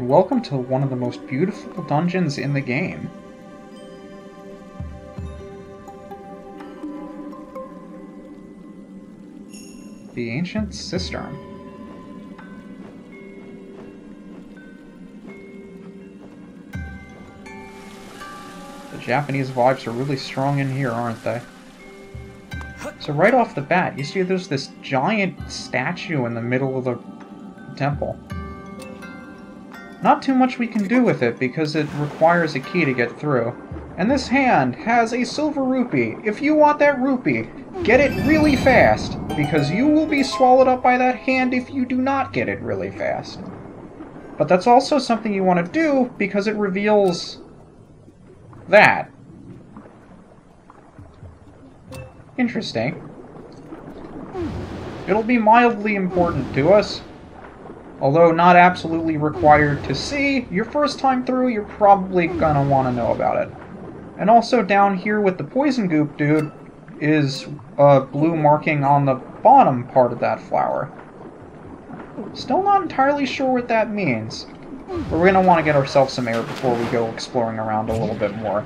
and welcome to one of the most beautiful dungeons in the game. The Ancient Cistern. The Japanese vibes are really strong in here, aren't they? So right off the bat, you see there's this giant statue in the middle of the temple. Not too much we can do with it because it requires a key to get through. And this hand has a silver rupee. If you want that rupee, get it really fast, because you will be swallowed up by that hand if you do not get it really fast. But that's also something you want to do because it reveals that. Interesting. It'll be mildly important to us. Although not absolutely required to see, your first time through, you're probably gonna want to know about it. And also down here with the poison goop dude is a blue marking on the bottom part of that flower. Still not entirely sure what that means. But we're gonna want to get ourselves some air before we go exploring around a little bit more.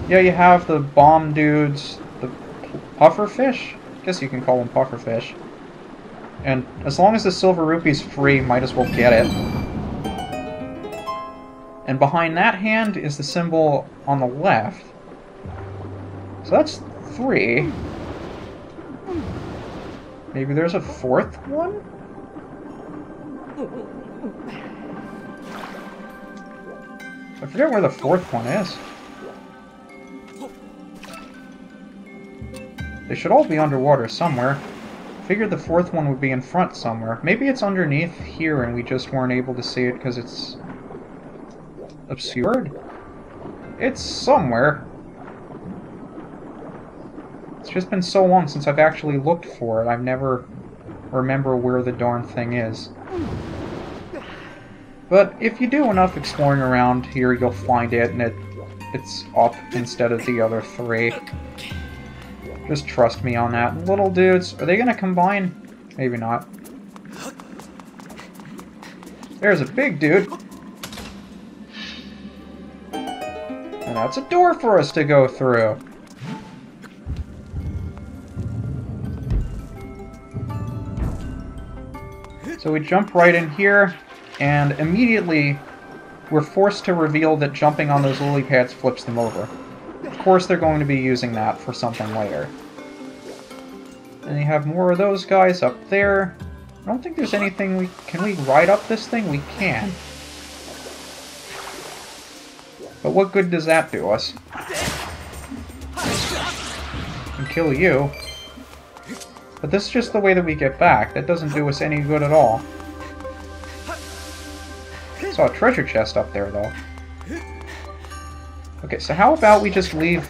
Yeah, you have the bomb dudes, the pufferfish? I guess you can call them pufferfish. And as long as the silver rupee's free, might as well get it. And behind that hand is the symbol on the left. So that's 3. Maybe there's a 4th one? I forget where the 4th one is. They should all be underwater somewhere. Figured the 4th one would be in front somewhere. Maybe it's underneath here and we just weren't able to see it because it's obscured? It's somewhere. It's just been so long since I've actually looked for it, I've never remember where the darn thing is. But if you do enough exploring around here, you'll find it, and it's up instead of the other 3. Just trust me on that. Little dudes, are they gonna combine? Maybe not. There's a big dude. And that's a door for us to go through. So we jump right in here, and immediately we're forced to reveal that jumping on those lily pads flips them over. Of course they're going to be using that for something later. And you have more of those guys up there. I don't think there's anything Can we ride up this thing? We can. But what good does that do us? And kill you. But this is just the way that we get back. That doesn't do us any good at all. Saw a treasure chest up there, though. Okay, so how about we just leave...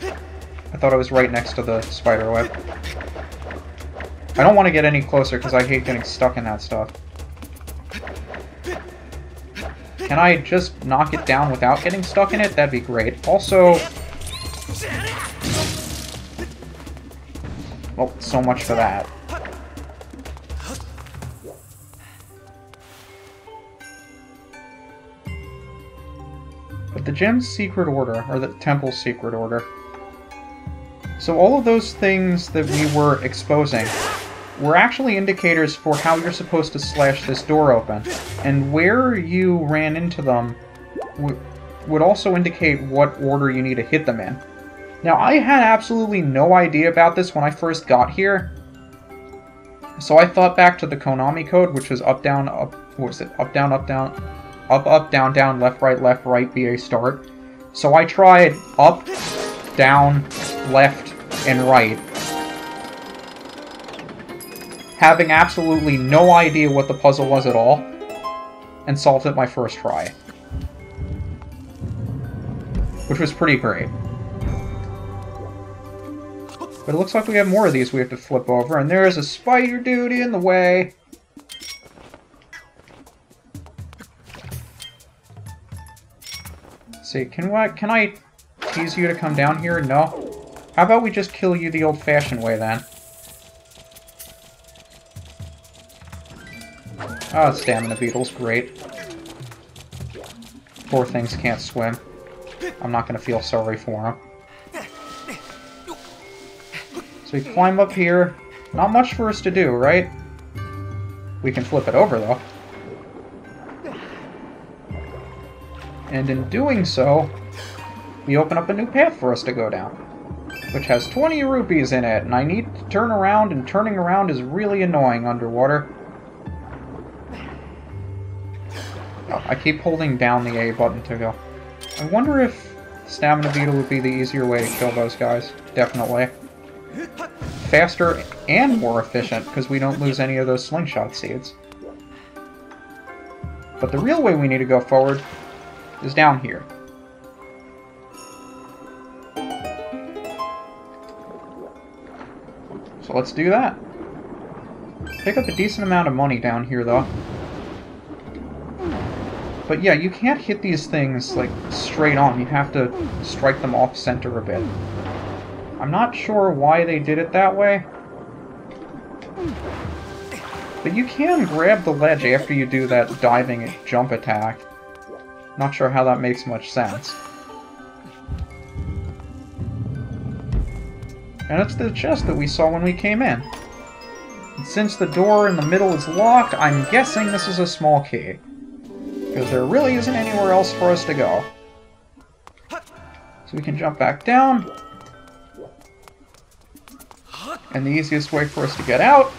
I thought I was right next to the spider web. I don't want to get any closer because I hate getting stuck in that stuff. Can I just knock it down without getting stuck in it? That'd be great. Also... Well, so much for that. But the gem's secret order, or the temple's secret order. So all of those things that we were exposing were actually indicators for how you're supposed to slash this door open. And where you ran into them would also indicate what order you need to hit them in. Now, I had absolutely no idea about this when I first got here. So I thought back to the Konami code, which was up, down, up... What was it? Up, down, up, down... Up, up, down, down, left, right, be a start. So I tried up, down, left, and right. Having absolutely no idea what the puzzle was at all. And solved it my first try. Which was pretty great. But it looks like we have more of these we have to flip over, and there is a spider dude in the way. Let's see, can I tease you to come down here? No? How about we just kill you the old-fashioned way, then? Oh, stamina beetles, great. Poor things can't swim. I'm not going to feel sorry for them. So we climb up here. Not much for us to do, right? We can flip it over, though. And in doing so, we open up a new path for us to go down, which has 20 rupees in it, and I need to turn around, and turning around is really annoying underwater. Oh, I keep holding down the A button to go. I wonder if Stamina Beetle would be the easier way to kill those guys. Definitely. Faster and more efficient, because we don't lose any of those slingshot seeds. But the real way we need to go forward is down here. So let's do that. Pick up a decent amount of money down here, though. But yeah, you can't hit these things, like, straight on. You have to strike them off-center a bit. I'm not sure why they did it that way. But you can grab the ledge after you do that diving jump attack. Not sure how that makes much sense. And it's the chest that we saw when we came in. And since the door in the middle is locked, I'm guessing this is a small key. Because there really isn't anywhere else for us to go. So we can jump back down. And the easiest way for us to get out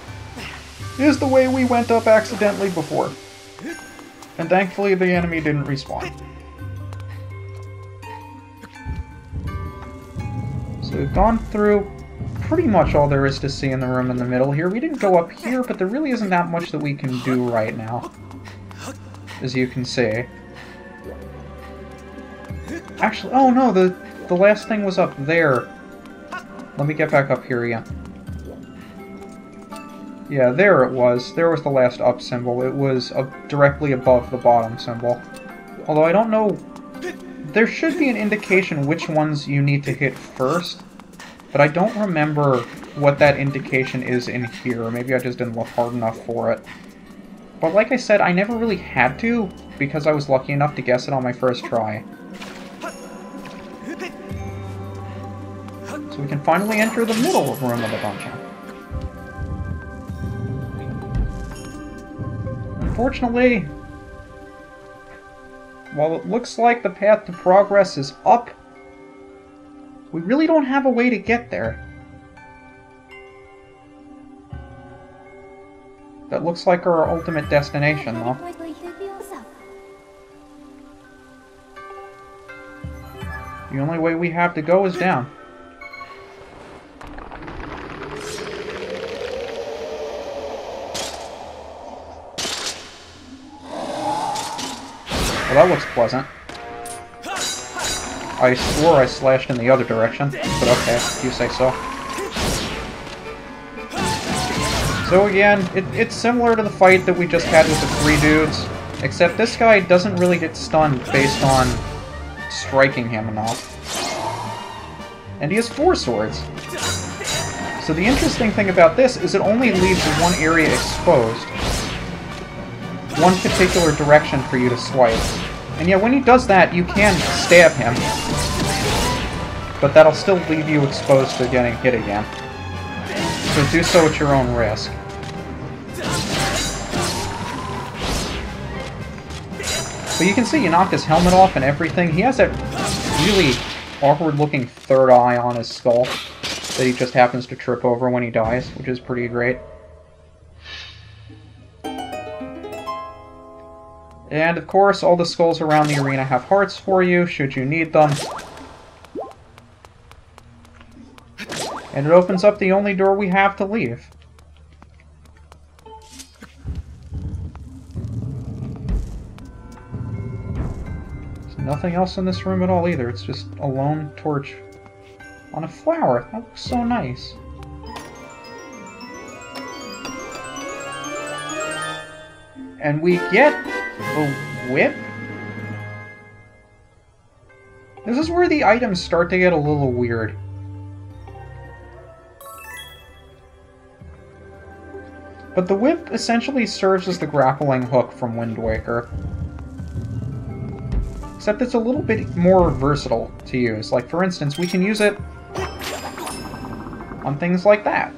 is the way we went up accidentally before. And thankfully the enemy didn't respawn. So we've gone through pretty much all there is to see in the room in the middle here. We didn't go up here, but there really isn't that much that we can do right now, as you can see. Actually, oh no, the last thing was up there. Let me get back up here again. Yeah, there it was. There was the last up symbol. It was directly above the bottom symbol. Although I don't know... There should be an indication which ones you need to hit first, but I don't remember what that indication is in here. Maybe I just didn't look hard enough for it. But like I said, I never really had to, because I was lucky enough to guess it on my first try. So we can finally enter the middle room of the dungeon. Unfortunately, while it looks like the path to progress is up, we really don't have a way to get there. That looks like our ultimate destination, though. The only way we have to go is down. Well, that looks pleasant. I swore I slashed in the other direction, but okay, if you say so. So again, it's similar to the fight that we just had with the 3 dudes, except this guy doesn't really get stunned based on striking him enough. And he has 4 swords. So the interesting thing about this is it only leaves one area exposed. One particular direction for you to swipe. And yeah, when he does that, you can stab him. But that'll still leave you exposed to getting hit again. So do so at your own risk. But you can see you knocked his helmet off and everything. He has that really awkward-looking third eye on his skull that he just happens to trip over when he dies, which is pretty great. And, of course, all the skulls around the arena have hearts for you, should you need them. And it opens up the only door we have to leave. There's nothing else in this room at all either, it's just a lone torch on a flower. That looks so nice. And we get a whip? This is where the items start to get a little weird. But the whip essentially serves as the grappling hook from Wind Waker. Except it's a little bit more versatile to use. Like, for instance, we can use it on things like that.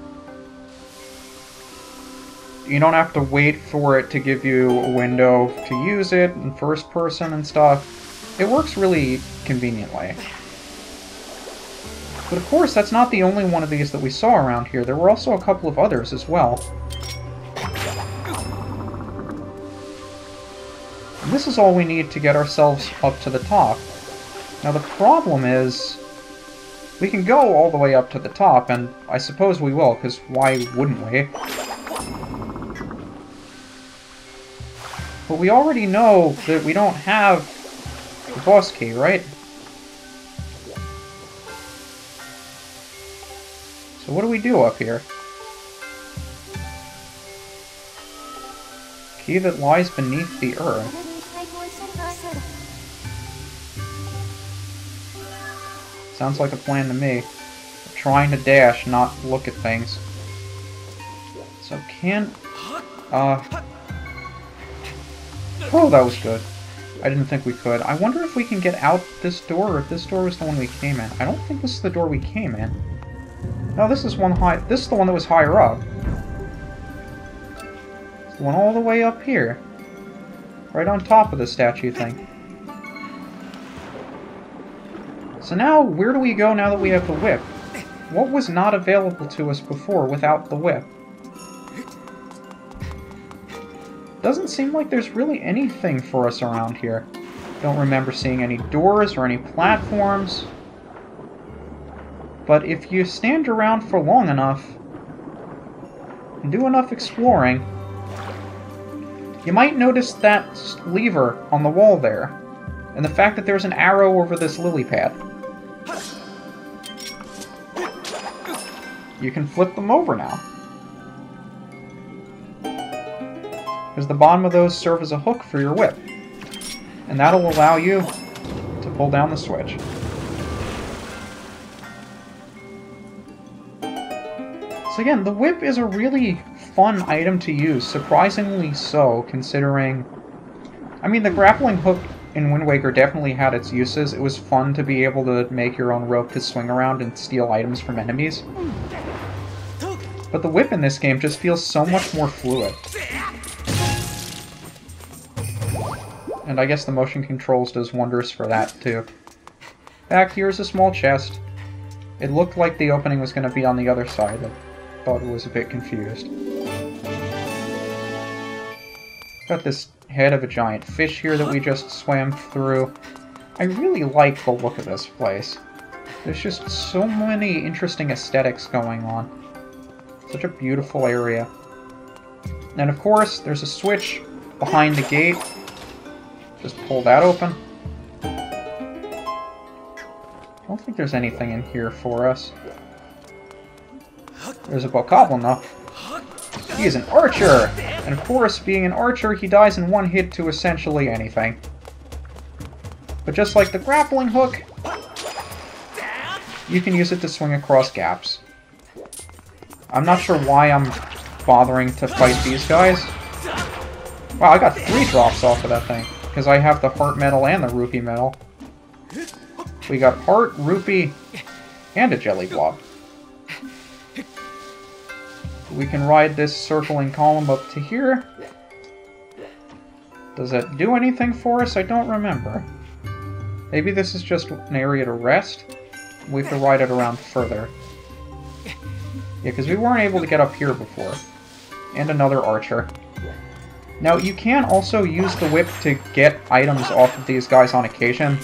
You don't have to wait for it to give you a window to use it in first person and stuff. It works really conveniently. But of course, that's not the only one of these that we saw around here. There were also a couple of others as well. And this is all we need to get ourselves up to the top. Now the problem is, we can go all the way up to the top, and I suppose we will, because why wouldn't we? But we already know that we don't have the boss key, right? So what do we do up here? Key that lies beneath the earth. Sounds like a plan to me. I'm trying to dash, not look at things. So can... Oh, that was good. I didn't think we could. I wonder if we can get out this door, or if this door was the one we came in. I don't think this is the door we came in. No, this is one high... This is the one that was higher up. It's the one all the way up here. Right on top of the statue thing. So now, where do we go now that we have the whip? What was not available to us before without the whip? Doesn't seem like there's really anything for us around here. Don't remember seeing any doors or any platforms. But if you stand around for long enough and do enough exploring, you might notice that lever on the wall there, and the fact that there's an arrow over this lily pad. You can flip them over now. Because the bottom of those serve as a hook for your whip. And that'll allow you to pull down the switch. So again, the whip is a really fun item to use, surprisingly so, considering... I mean, the grappling hook in Wind Waker definitely had its uses. It was fun to be able to make your own rope to swing around and steal items from enemies. But the whip in this game just feels so much more fluid. And I guess the motion controls does wonders for that, too. Back here's a small chest. It looked like the opening was going to be on the other side. I thought it was a bit confused. Got this head of a giant fish here that we just swam through. I really like the look of this place. There's just so many interesting aesthetics going on. Such a beautiful area. And of course, there's a switch behind the gate. Just pull that open. I don't think there's anything in here for us. There's a bokoblin, though. He is an archer! And of course, being an archer, he dies in one hit to essentially anything. But just like the grappling hook, you can use it to swing across gaps. I'm not sure why I'm bothering to fight these guys. Wow, I got 3 drops off of that thing. Because I have the heart medal and the rupee medal. We got heart, rupee, and a jelly blob. We can ride this circling column up to here. Does that do anything for us? I don't remember. Maybe this is just an area to rest. We have to ride it around further. Yeah, because we weren't able to get up here before. And another archer. Now, you can also use the whip to get items off of these guys on occasion.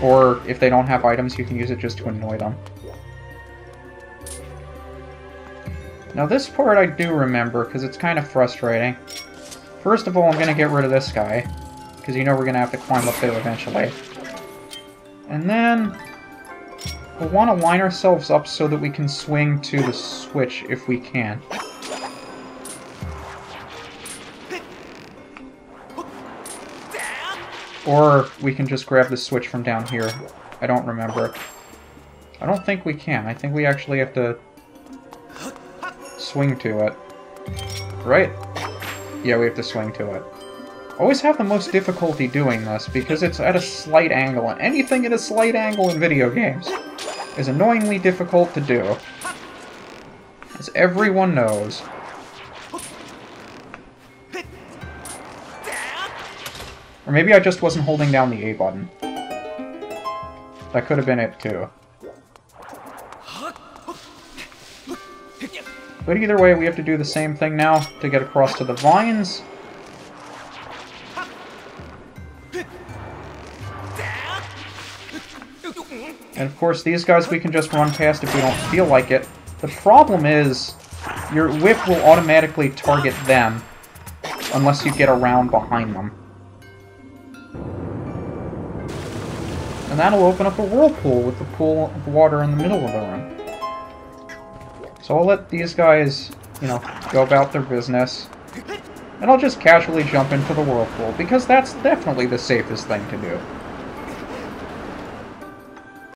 Or, if they don't have items, you can use it just to annoy them. Now, this part I do remember, because it's kind of frustrating. First of all, I'm going to get rid of this guy. Because you know we're going to have to climb up there eventually. And then... we'll want to line ourselves up so that we can swing to the switch if we can. Or we can just grab the switch from down here. I don't remember. I don't think we can. I think we actually have to swing to it. Right? Yeah, we have to swing to it. Always have the most difficulty doing this, because it's at a slight angle, and anything at a slight angle in video games is annoyingly difficult to do. As everyone knows. Or maybe I just wasn't holding down the A button. That could have been it, too. But either way, we have to do the same thing now to get across to the vines. And of course, these guys we can just run past if we don't feel like it. The problem is, your whip will automatically target them, unless you get around behind them. And that'll open up a whirlpool with the pool of water in the middle of the room. So I'll let these guys, you know, go about their business. And I'll just casually jump into the whirlpool, because that's definitely the safest thing to do.